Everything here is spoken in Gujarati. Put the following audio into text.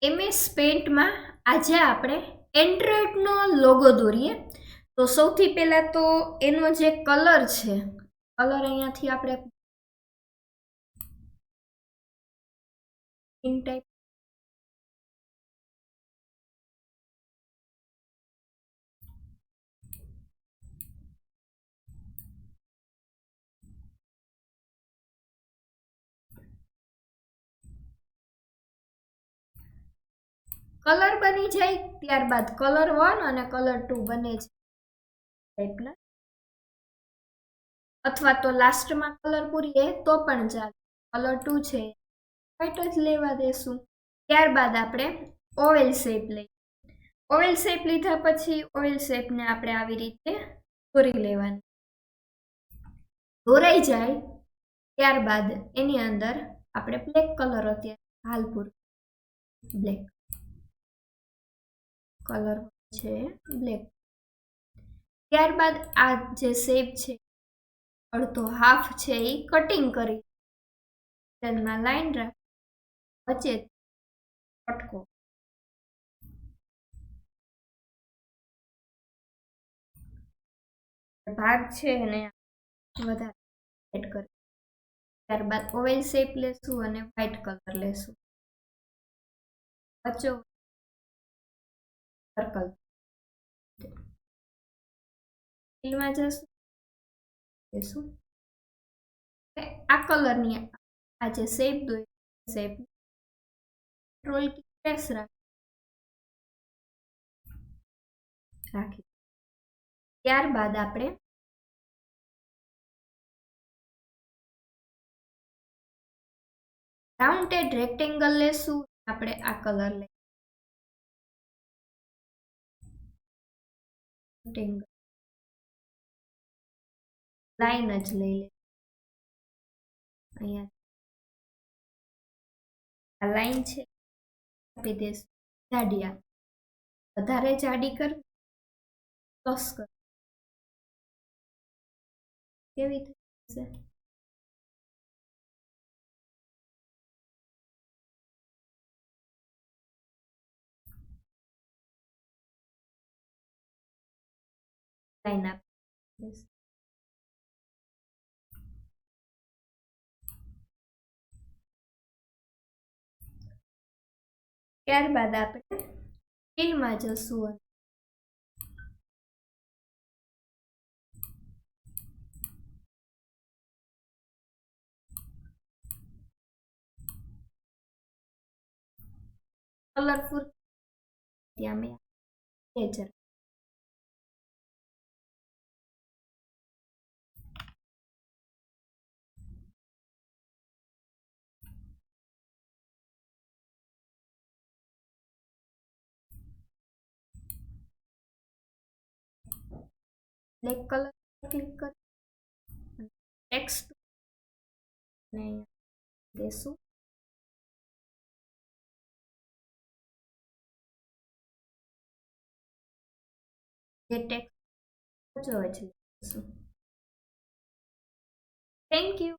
MS પેન્ટ માં આજે આપણે એન્ડ્રોઇડ નો લોગો દોરીએ। તો સૌથી પહેલા તો એનો જે કલર છે, કલર અહીંયાથી આપણે પિન ટાઈપ કલર બની જાય ત્યારબાદ કલર 1 અને કલર 2 બને છે ટાઈપના, અથવા તો લાસ્ટમાં કલર પૂરીએ તો પણ ચાલે। કલર 2 છે વ્હાઈટ જ લેવા દેશું। ત્યારબાદ આપણે ઓવેલ શેપ લઈએ। ઓવેલ શેપ લીધા પછી ઓવેલ શેપને આપણે આવી રીતે દોરી લેવાની। દોરાઈ જાય ત્યારબાદ એની અંદર આપણે બ્લેક કલર અત્યારે હાલ પૂરો બ્લેક કલર છે બ્લેક। ત્યારબાદ આ જે શેપ છે અડધો હાફ છે એ કટિંગ કરી તેમાં લાઈન રાખ, વચ્ચે પટકો ભાગ છે એને વધારે એડ કરી। ત્યારબાદ ઓવેલ શેપ લેશું અને વ્હાઈટ કલર લેશું, વચ્ચે સર્કલ ફિલમાં જશું લેશું। આ કલરની આ જે શેપ દોરી શેપ કંટ્રોલ કી પ્રેસ રાખી। ત્યારબાદ આપણે રાઉન્ડેડ રેક્ટેંગલ લેશું। આપણે આ કલર લઈ લાઈન જ લઈ લે, અહીંયા આ લાઈન છે આપી દેશું જાડી, વધારે જાડી કર પ્લસ કર કેવી થશે લાઈન આપી દેશું। ત્યારબાદ આપણે ફિલમાં જશું, કલરફુલ ત્યાં મેં નેચર બ્લેક કલર ક્લિક કરી ટેક્સ્ટ ને દેશું। જે ટેક્સ્ટ જોવે છે થેન્ક યુ।